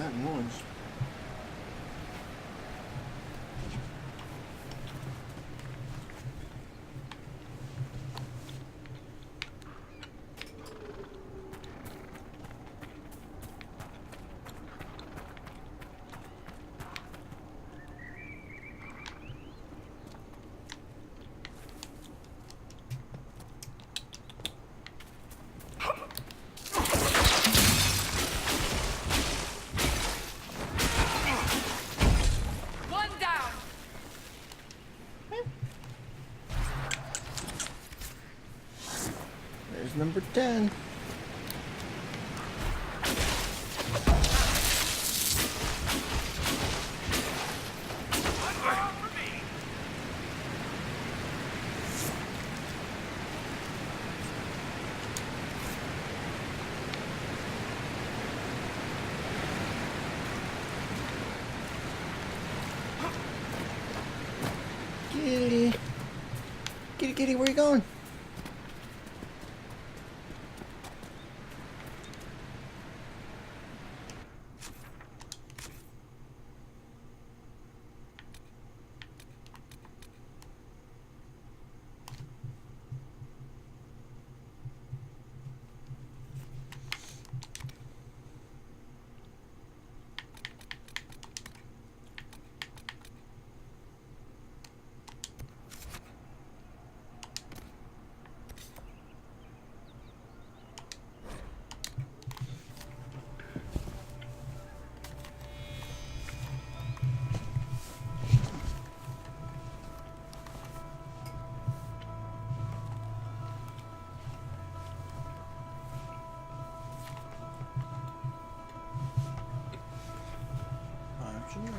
that noise? Number 10. Kitty. Kitty, kitty, where you going?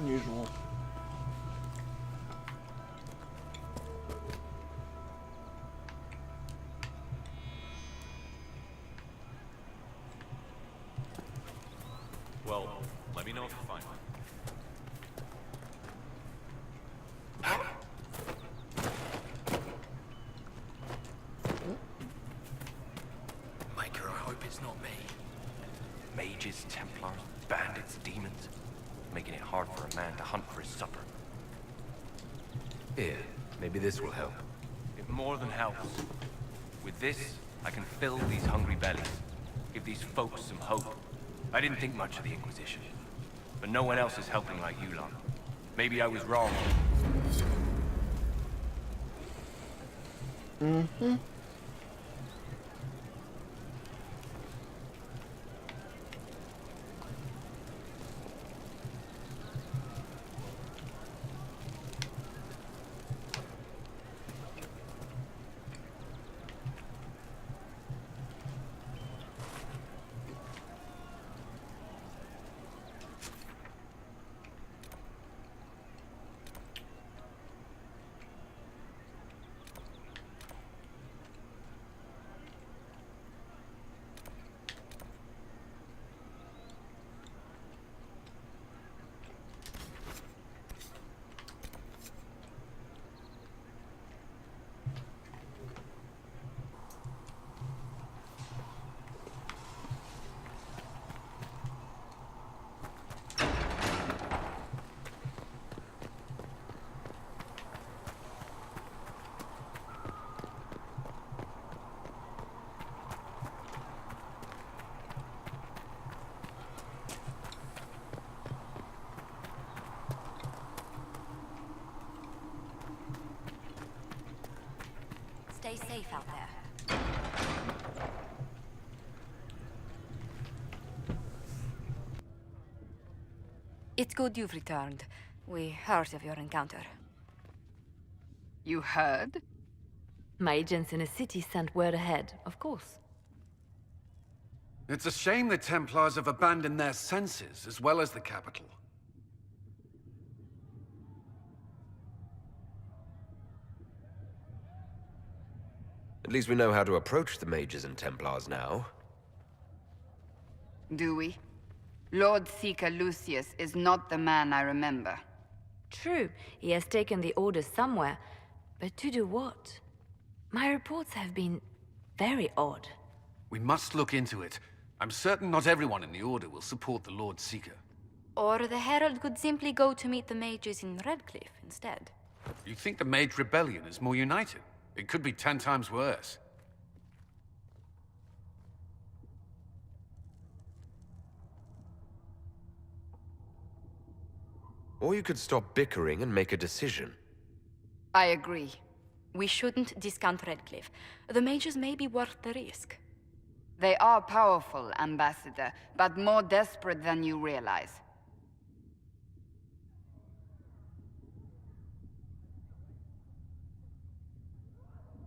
Unusual. Well, let me know if you find one. Maker, I hope it's not me. Mages, Templars, bandits, demons. Making it hard for a man to hunt for his supper. Here, maybe this will help. It more than helps. With this, I can fill these hungry bellies. Give these folks some hope. I didn't think much of the Inquisition. But no one else is helping like you lot. Maybe I was wrong. Mm-hmm. Stay safe out there. It's good you've returned. We heard of your encounter. You heard? My agents in the city sent word ahead, of course. It's a shame the Templars have abandoned their senses, as well as the capital. At least we know how to approach the mages and Templars now. Do we? Lord Seeker Lucius is not the man I remember. True, he has taken the orders somewhere, but to do what? My reports have been very odd. We must look into it. I'm certain not everyone in the Order will support the Lord Seeker. Or the Herald could simply go to meet the mages in Redcliffe instead. You think the Mage Rebellion is more united? It could be 10 times worse. Or you could stop bickering and make a decision. I agree. We shouldn't discount Redcliffe. The mages may be worth the risk. They are powerful, Ambassador, but more desperate than you realize.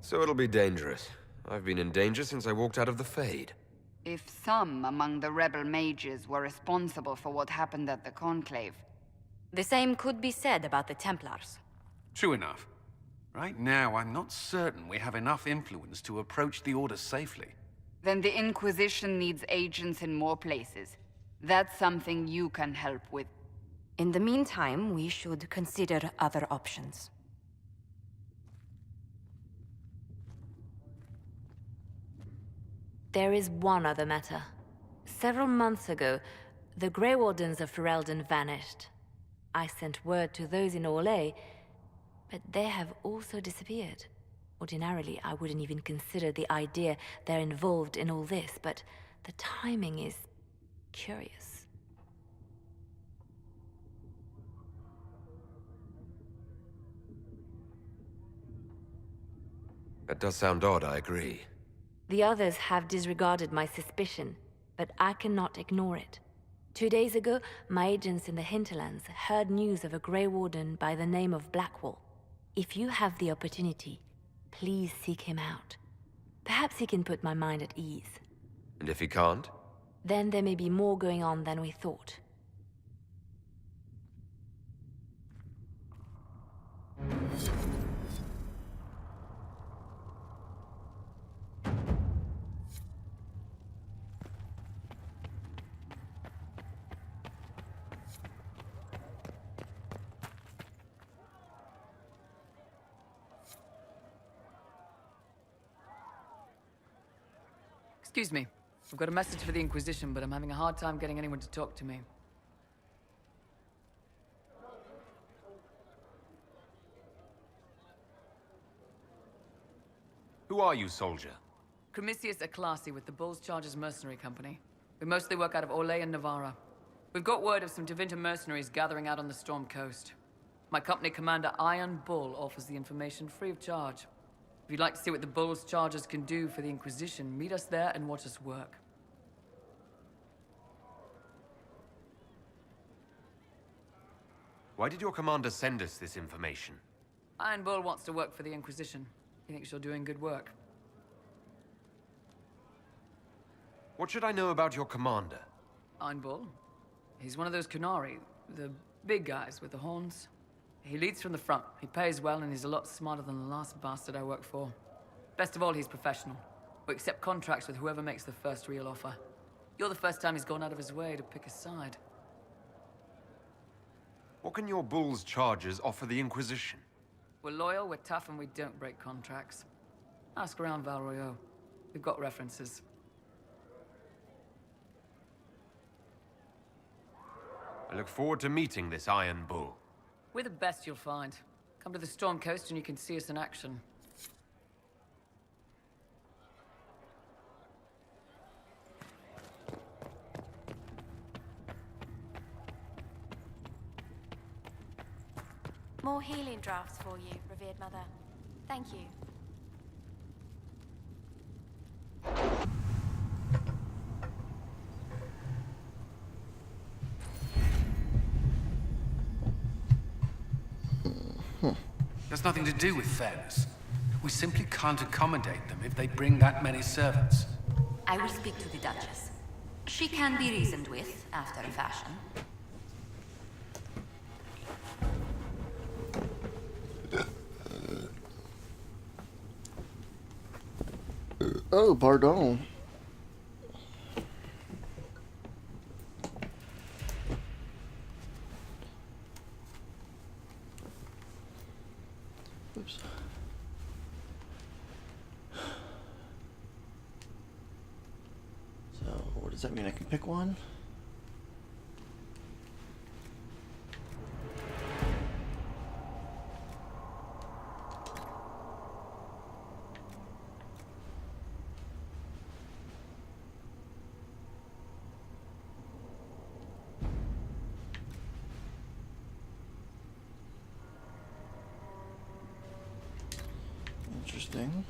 So it'll be dangerous. I've been in danger since I walked out of the Fade. If some among the rebel mages were responsible for what happened at the Conclave... The same could be said about the Templars. True enough. Right now, I'm not certain we have enough influence to approach the Order safely. Then the Inquisition needs agents in more places. That's something you can help with. In the meantime, we should consider other options. There is one other matter. Several months ago, the Grey Wardens of Ferelden vanished. I sent word to those in Orlais, but they have also disappeared. Ordinarily, I wouldn't even consider the idea they're involved in all this, but the timing is curious. That does sound odd, I agree. The others have disregarded my suspicion, but I cannot ignore it. 2 days ago, my agents in the hinterlands heard news of a Grey Warden by the name of Blackwall. If you have the opportunity, please seek him out. Perhaps he can put my mind at ease. And if he can't? Then there may be more going on than we thought. Excuse me. I've got a message for the Inquisition, but I'm having a hard time getting anyone to talk to me. Who are you, soldier? Cremisius Aclasi with the Bulls Chargers Mercenary Company. We mostly work out of Orlais and Navarra. We've got word of some Tevinter mercenaries gathering out on the Storm Coast. My company commander, Iron Bull, offers the information free of charge. If you'd like to see what the Bulls Chargers can do for the Inquisition, meet us there and watch us work. Why did your commander send us this information? Iron Bull wants to work for the Inquisition. He thinks you're doing good work. What should I know about your commander? Iron Bull? He's one of those Kunari, the big guys with the horns. He leads from the front, he pays well, and he's a lot smarter than the last bastard I worked for. Best of all, he's professional. We accept contracts with whoever makes the first real offer. You're the first time he's gone out of his way to pick a side. What can your Bulls Chargers offer the Inquisition? We're loyal, we're tough, and we don't break contracts. Ask around Val Royeaux. We've got references. I look forward to meeting this Iron Bull. We're the best you'll find. Come to the Storm Coast and you can see us in action. More healing drafts for you, revered mother. Thank you. There's nothing to do with fairness. We simply can't accommodate them if they bring that many servants. I will speak to the Duchess. She can be reasoned with, after a fashion. Oh, pardon. Oops. So, what does that mean? I can pick one? Interesting.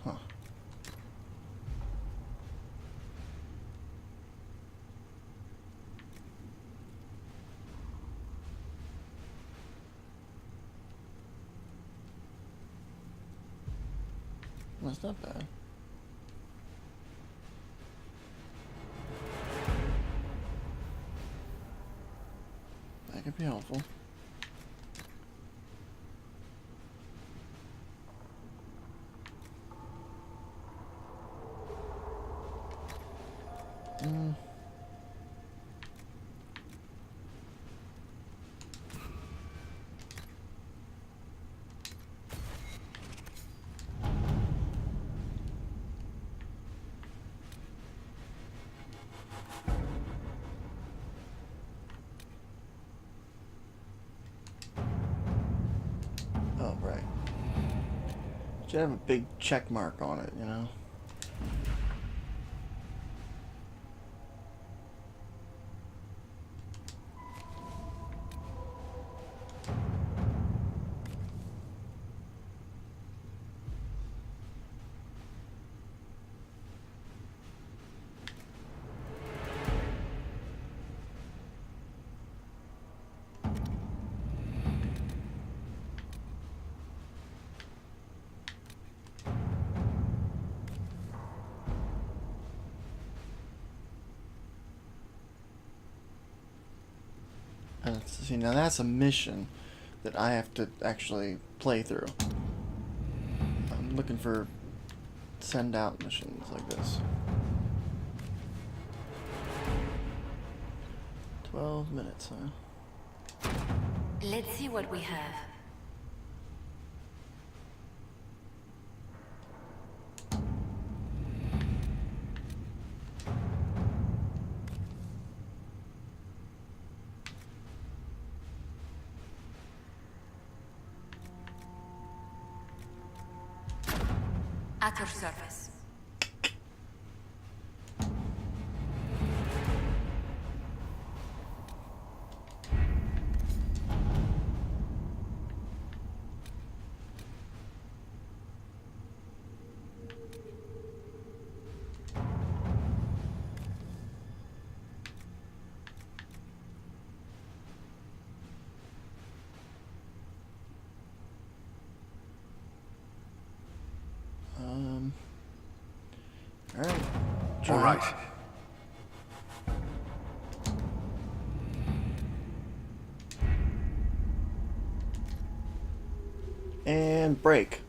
Huh. That's not bad. That could be helpful. Oh, right. Should have a big check mark on it, you know? See, now that's a mission that I have to actually play through. I'm looking for send out missions like this. 12 minutes, huh? Let's see what we have. At your service. Alright. All right. And break.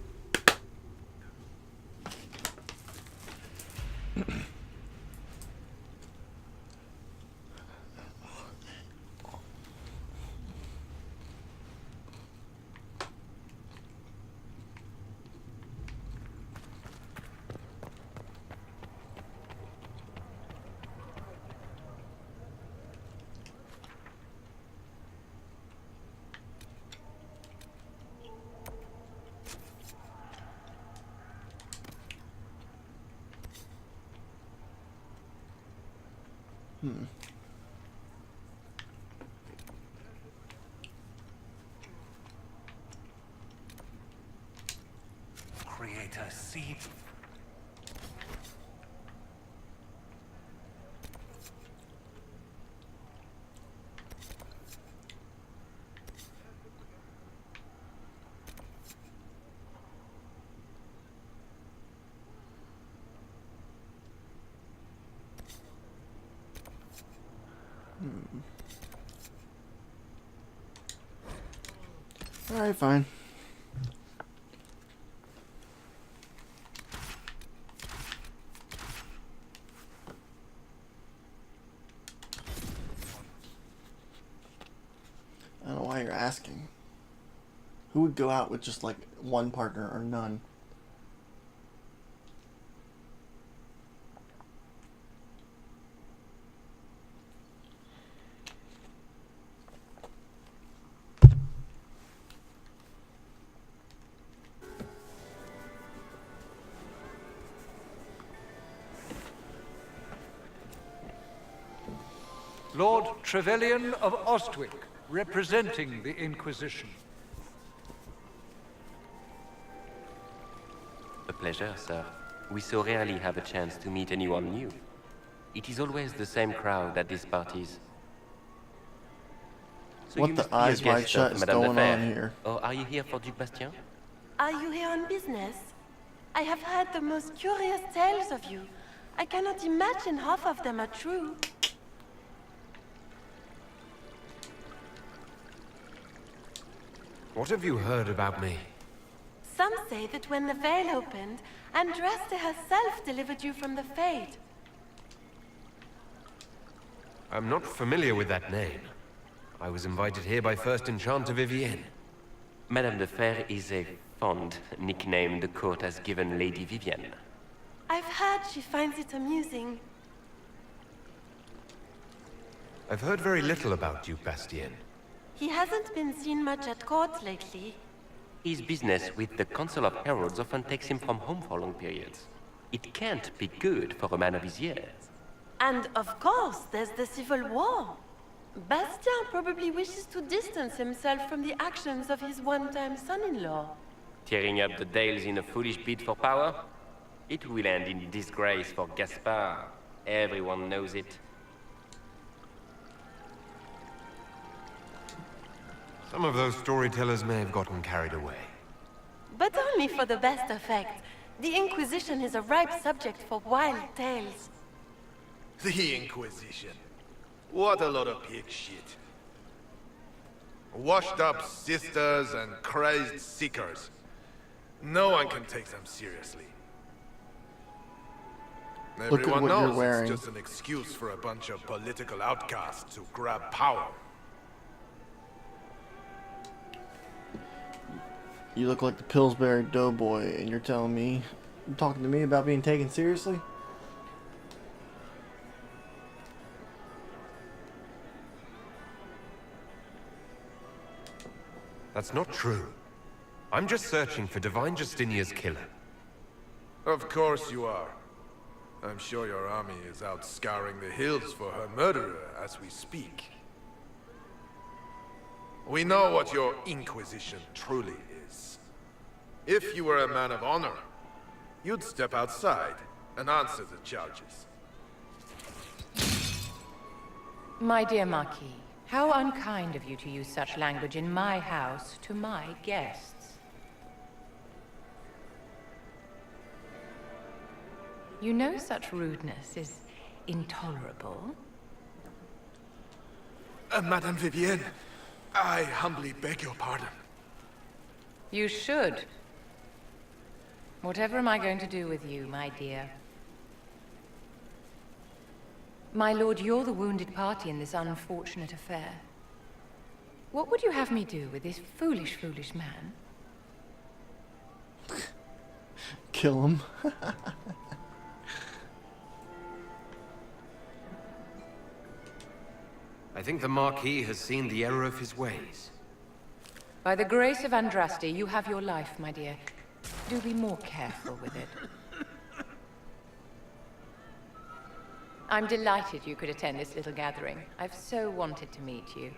Creator seed. Alright, fine. I don't know why you're asking. Who would go out with just like one partner or none? Trevelyan of Ostwick, representing the Inquisition. A pleasure, sir. We so rarely have a chance to meet anyone new. It is always the same crowd at these parties. So What you the must be a eyes wide guest shut of is Madame going de Fer. on here? Or are you here for Duc Bastien? Are you here on business? I have heard the most curious tales of you. I cannot imagine half of them are true. What have you heard about me? Some say that when the veil opened, Andraste herself delivered you from the Fade. I'm not familiar with that name. I was invited here by First Enchanter Vivienne. Madame de Fer is a fond nickname the court has given Lady Vivienne. I've heard she finds it amusing. I've heard very little about Duke Bastien. He hasn't been seen much at court lately. His business with the Council of Heralds often takes him from home for long periods. It can't be good for a man of his years. And of course, there's the Civil War. Bastien probably wishes to distance himself from the actions of his one-time son-in-law. Tearing up the Dales in a foolish bid for power? It will end in disgrace for Gaspard. Everyone knows it. Some of those storytellers may have gotten carried away. But only for the best effect. The Inquisition is a ripe subject for wild tales. The Inquisition. What a lot of pig shit. Washed up sisters and crazed seekers. No one can take them seriously. Look at Everyone what you're knows wearing. it's just an excuse for a bunch of political outcasts to grab power. You look like the Pillsbury Doughboy, and you're telling me, you're talking to me about being taken seriously? That's not true. I'm just searching for Divine Justinia's killer. Of course you are. I'm sure your army is out scouring the hills for her murderer as we speak. We know what your Inquisition truly is. If you were a man of honor, you'd step outside and answer the charges. My dear Marquis, how unkind of you to use such language in my house to my guests. You know such rudeness is intolerable. Madame Vivienne, I humbly beg your pardon. You should. Whatever am I going to do with you, my dear? My lord, you're the wounded party in this unfortunate affair. What would you have me do with this foolish, foolish man? Kill him. I think the Marquis has seen the error of his ways. By the grace of Andraste, you have your life, my dear. Do be more careful with it. I'm delighted you could attend this little gathering. I've so wanted to meet you.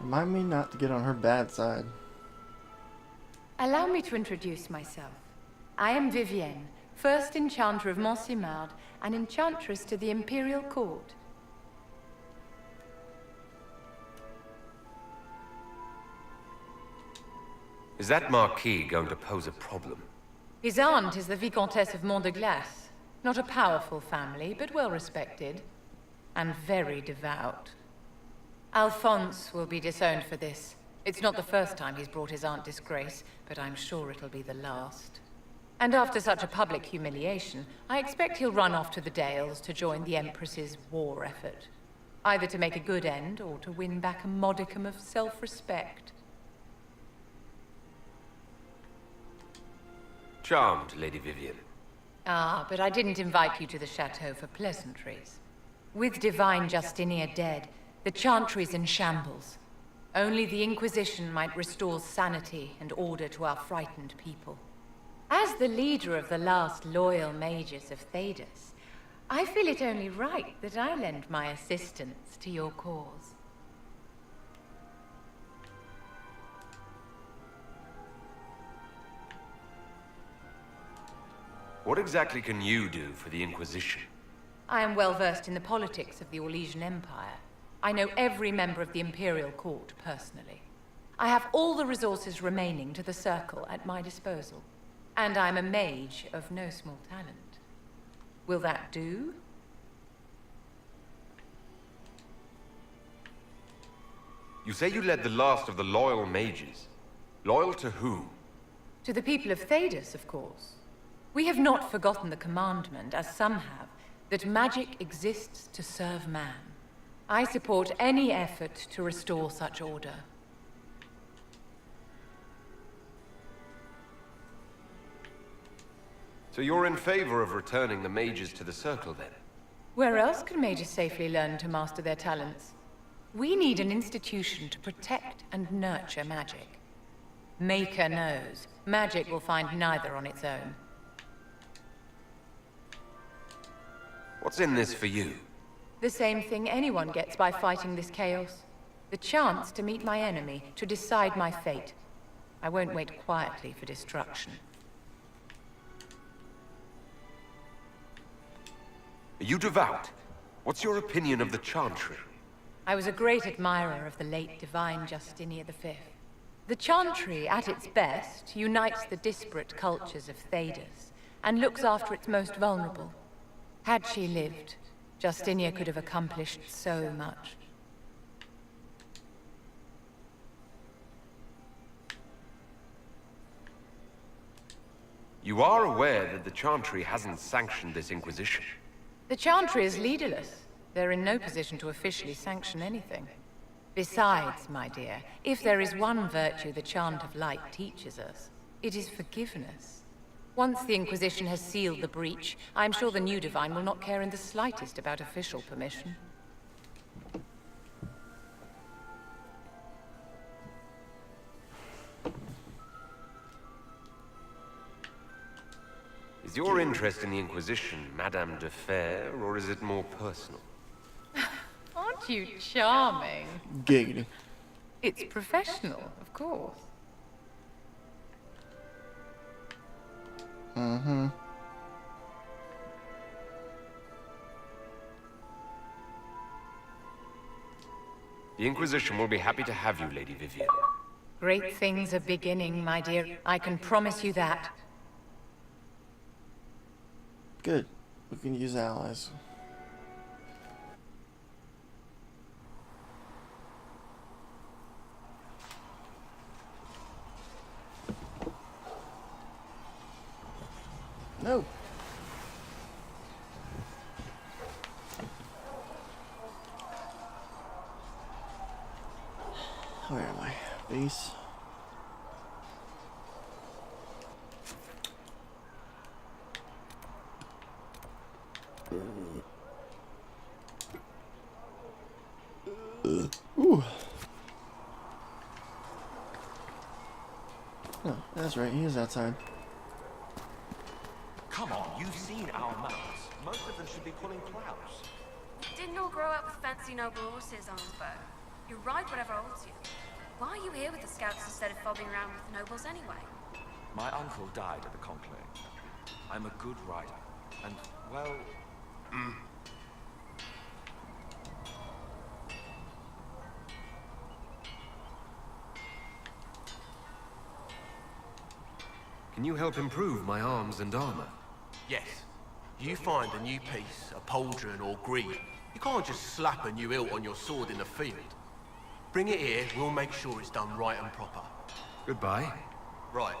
Remind me not to get on her bad side. Allow me to introduce myself. I am Vivienne, first enchanter of Montsimard and enchantress to the Imperial Court. Is that Marquis going to pose a problem? His aunt is the Vicomtesse of Mont de Glace. Not a powerful family, but well respected. And very devout. Alphonse will be disowned for this. It's not the first time he's brought his aunt disgrace, but I'm sure it'll be the last. And after such a public humiliation, I expect he'll run off to the Dales to join the Empress's war effort. Either to make a good end, or to win back a modicum of self-respect. Charmed, Lady Vivienne. Ah, but I didn't invite you to the chateau for pleasantries. With Divine Justinia dead, the Chantry's in shambles. Only the Inquisition might restore sanity and order to our frightened people. As the leader of the last loyal mages of Thedas, I feel it only right that I lend my assistance to your cause. What exactly can you do for the Inquisition? I am well versed in the politics of the Orlesian Empire. I know every member of the Imperial Court personally. I have all the resources remaining to the Circle at my disposal. And I'm a mage of no small talent. Will that do? You say you led the last of the loyal mages. Loyal to whom? To the people of Thedas, of course. We have not forgotten the commandment, as some have, that magic exists to serve man. I support any effort to restore such order. So you're in favor of returning the mages to the Circle, then? Where else can mages safely learn to master their talents? We need an institution to protect and nurture magic. Maker knows, magic will find neither on its own. What's in this for you? The same thing anyone gets by fighting this chaos. The chance to meet my enemy, to decide my fate. I won't wait quietly for destruction. Are you devout? What's your opinion of the Chantry? I was a great admirer of the late divine Justinian V. The Chantry, at its best, unites the disparate cultures of Thedas, and looks after its most vulnerable. Had she lived, Justinia could have accomplished so much. You are aware that the Chantry hasn't sanctioned this Inquisition. The Chantry is leaderless. They're in no position to officially sanction anything. Besides, my dear, if there is one virtue the Chant of Light teaches us, it is forgiveness. Once the Inquisition has sealed the breach, I'm sure the new Divine will not care in the slightest about official permission. Is your interest in the Inquisition Madame de Fer, or is it more personal? Aren't you charming? Giggity. It's professional, of course. Mm-hmm. The Inquisition will be happy to have you, Lady Vivian. Great things are beginning, my dear. I can promise you that. Good. We can use allies. No. Where am I? Base. Ooh. Oh, that's right. He is outside. Come on, you've seen our mounts. Most of them should be pulling plows. Didn't all grow up with fancy noble horses on bow. You ride whatever holds you. Why are you here with the scouts instead of fobbing around with the nobles anyway? My uncle died at the conclave. I'm a good rider. And, well... Can you help improve my arms and armor? Yes. You find a new piece, a pauldron or greave. You can't just slap a new hilt on your sword in the field. Bring it here, we'll make sure it's done right and proper. Goodbye. Right.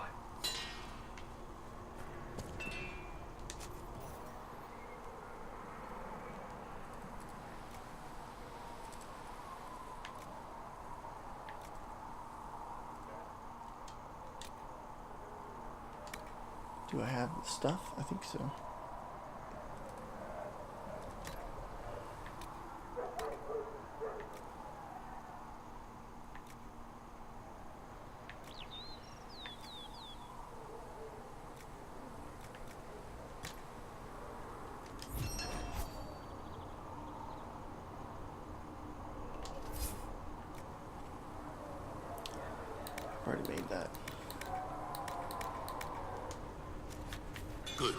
Do I have the stuff? I think so. Already made that. Good.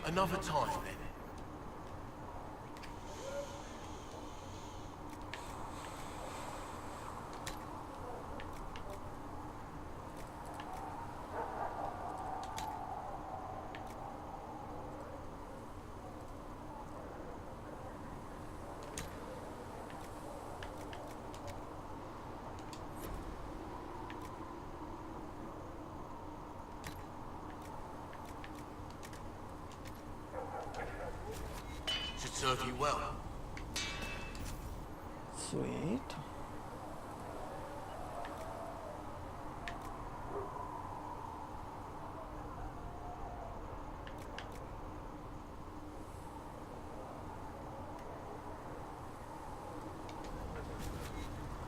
Another time, then. Should serve you well. Sweet.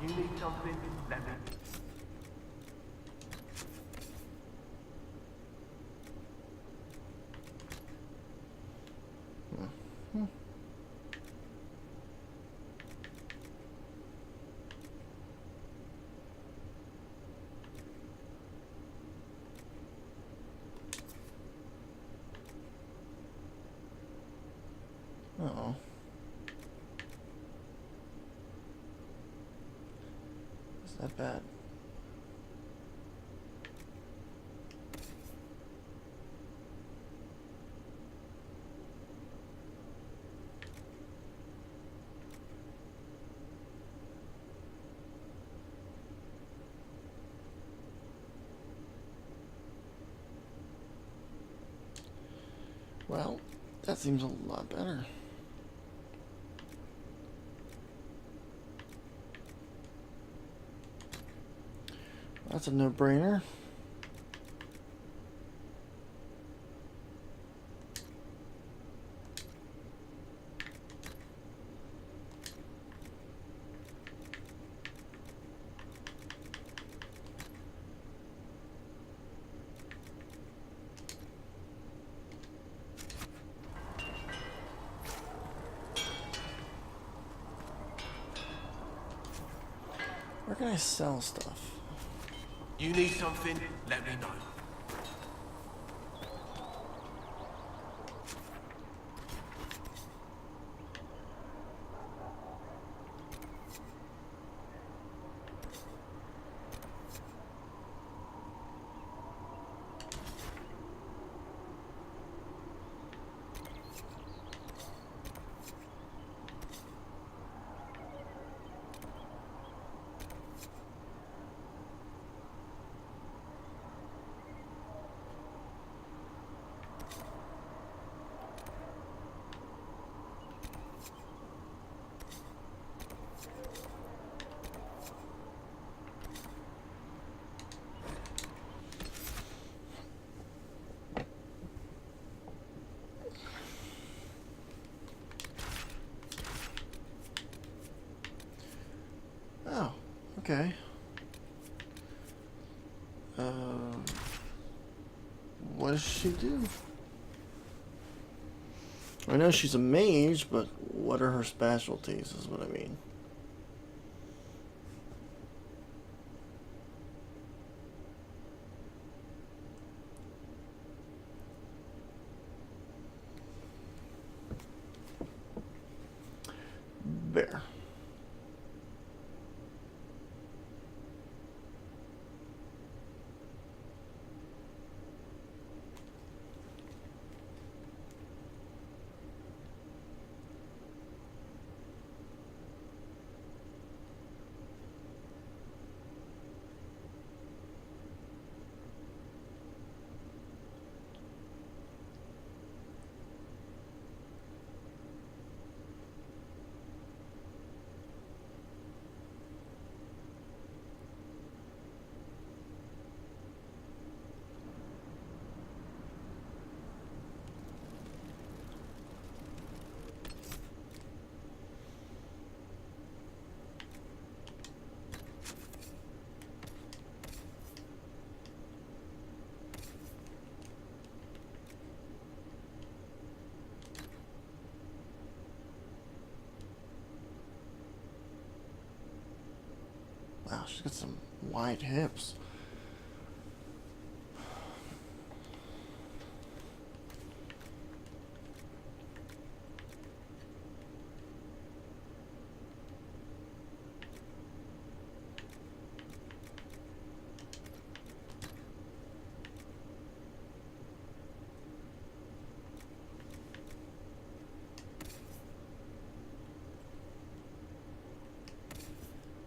You need something? Let me. Uh-oh. Is that bad? Well, that seems a lot better. That's a no-brainer. Where can I sell stuff? You need something? Let me know. Oh, okay. What does she do? I know she's a mage, but what are her specialties is what I mean. Bear. Wow, she's got some wide hips.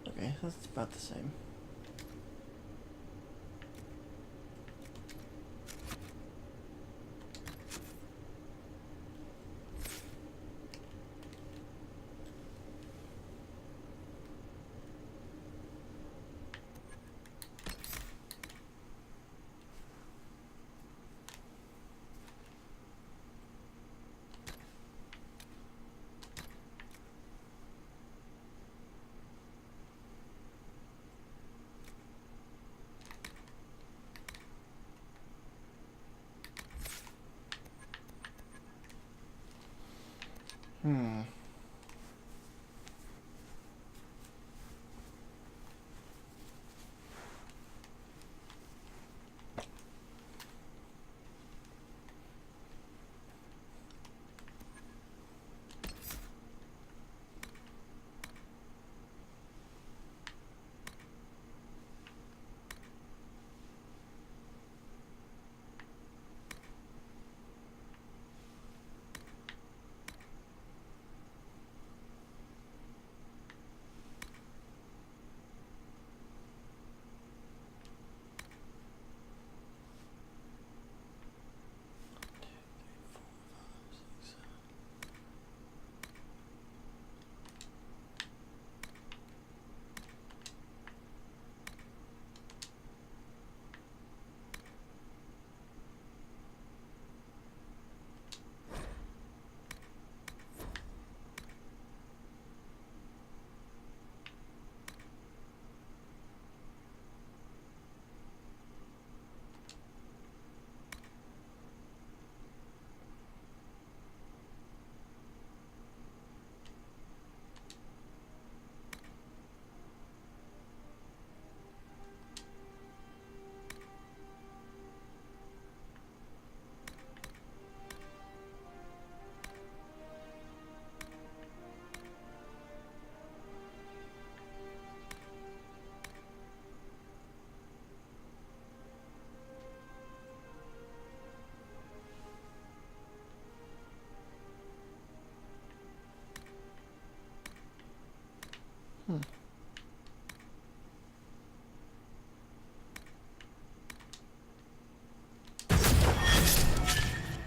Okay, that's about the same.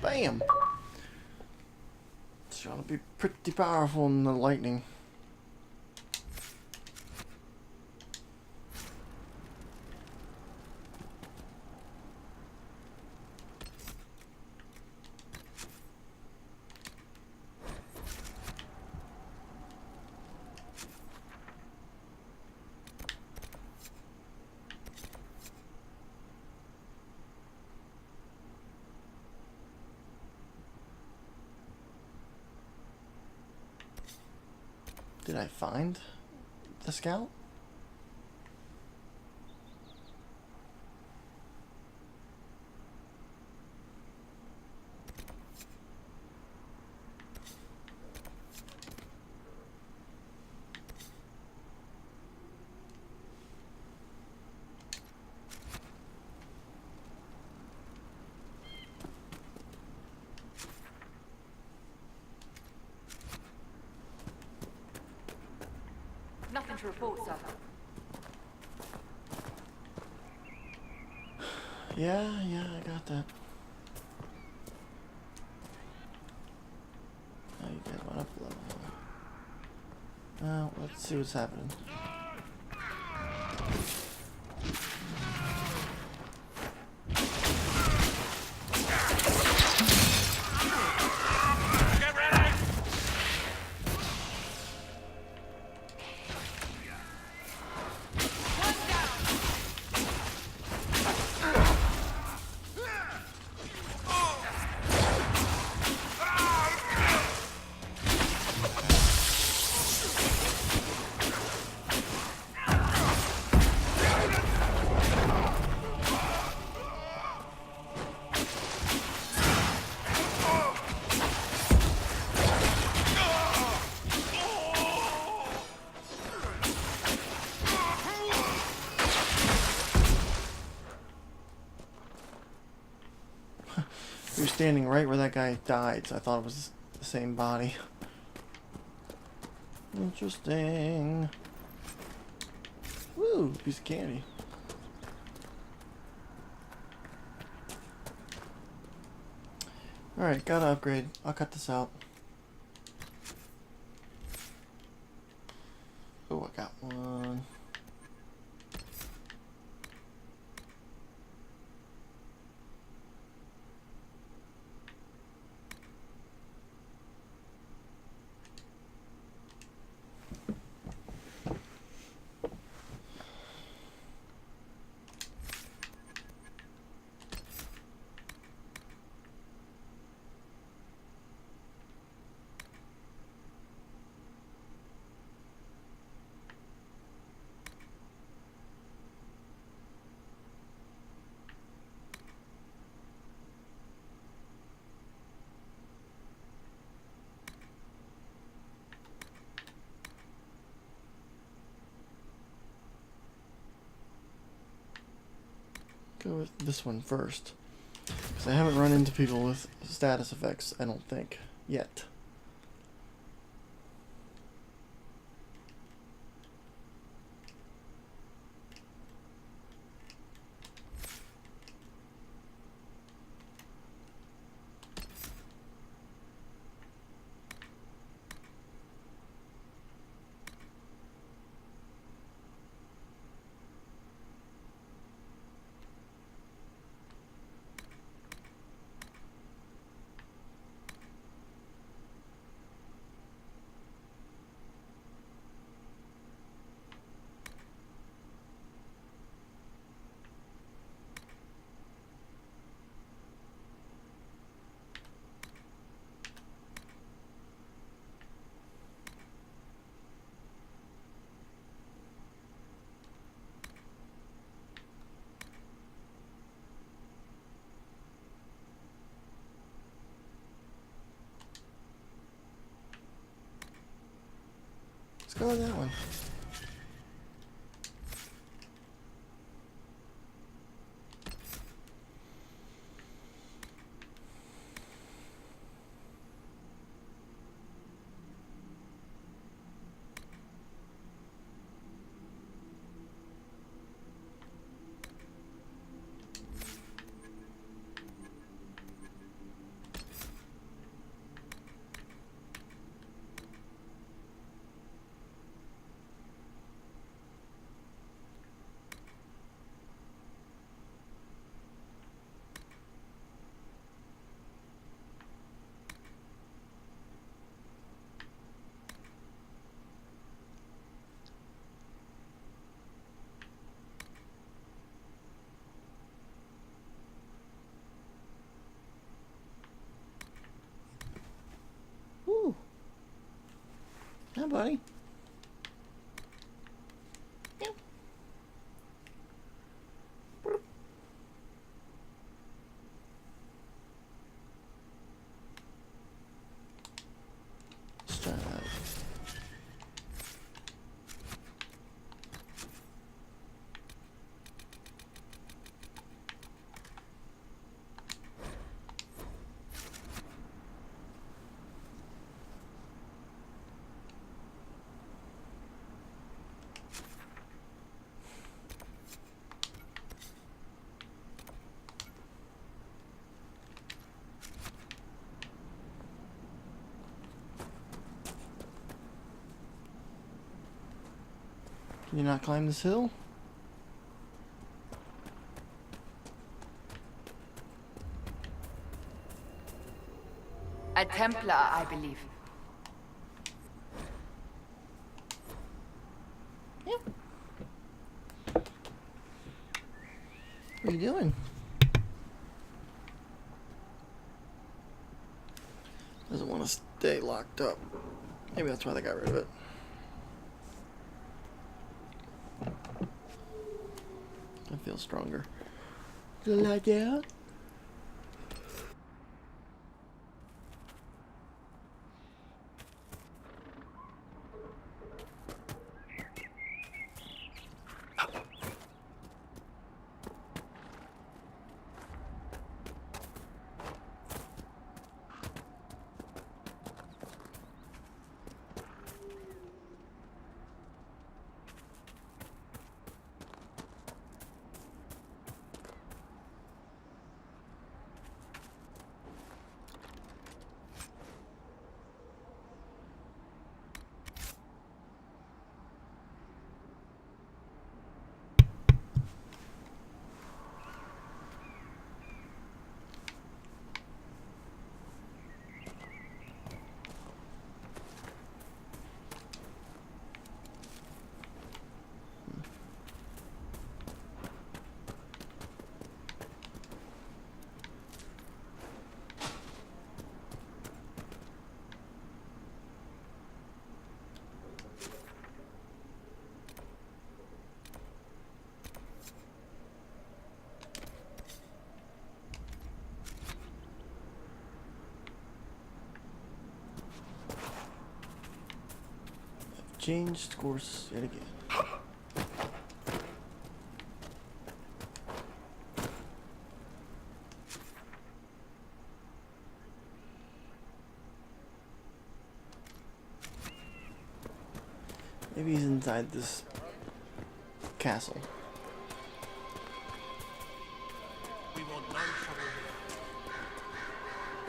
Bam! It's gonna be pretty powerful in the lightning. Did I find the scout? Nothing to report, sir. Yeah, I got that. Oh, you guys went up a level. Well, let's see what's happening. He was standing right where that guy died, so I thought it was the same body. Interesting. Woo, piece of candy. Alright, gotta upgrade. I'll cut this out. Oh, I got one. Go with this one first, because I haven't run into people with status effects, I don't think, yet. Let's go with that one. Woo. Yeah, buddy. Yeah. Let's try that. Can you not climb this hill? A Templar, I believe. Yep. What are you doing? Doesn't want to stay locked up. Maybe that's why they got rid of it. I feel stronger. Do you like that? changed course yet again. Maybe he's inside this castle. We want no trouble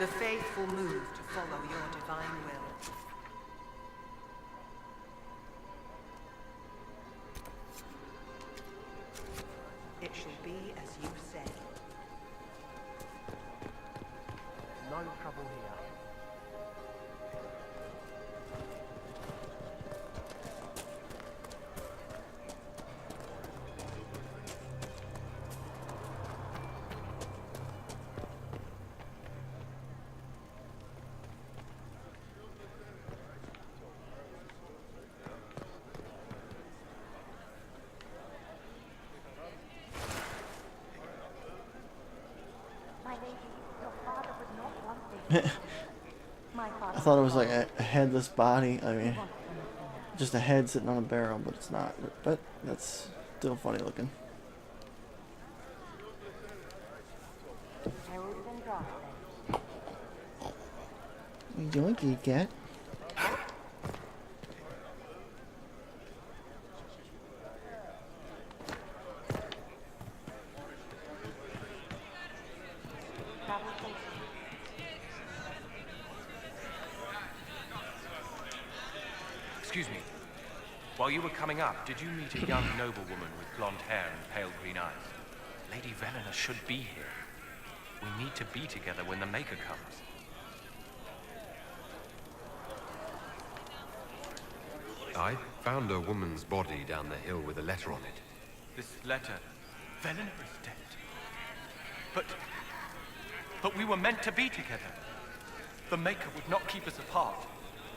here. The faithful move to follow your divine will. It shall be as you say. No trouble here. I thought it was like a headless body. I mean, just a head sitting on a barrel, but it's not. But that's still funny looking. Yoinky cat. Excuse me. While you were coming up, did you meet a young noblewoman with blonde hair and pale green eyes? Lady Velena should be here. We need to be together when the Maker comes. I found a woman's body down the hill with a letter on it. This letter... Velena is dead. But we were meant to be together. The Maker would not keep us apart.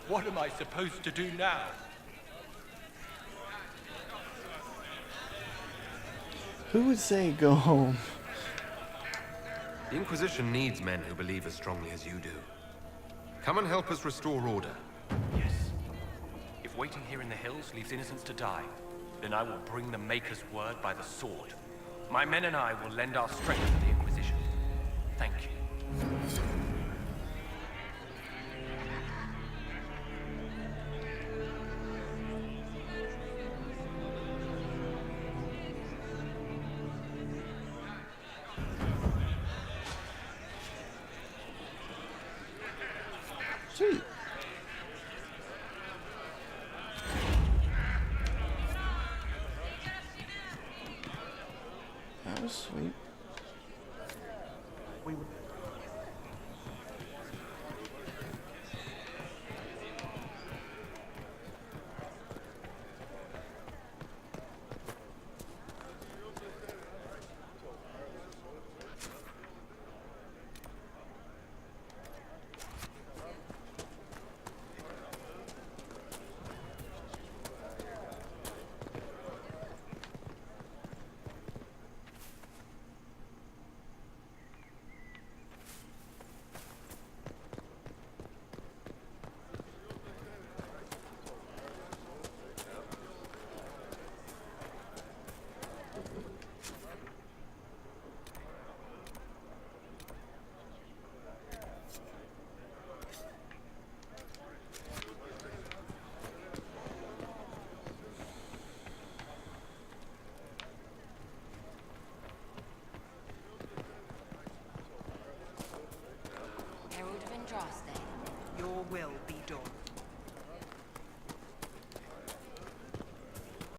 What am I supposed to do now? Who would say go home? The Inquisition needs men who believe as strongly as you do. Come and help us restore order. Yes. If waiting here in the hills leaves innocents to die, then I will bring the Maker's word by the sword. My men and I will lend our strength to the Inquisition. Thank you. Sweet.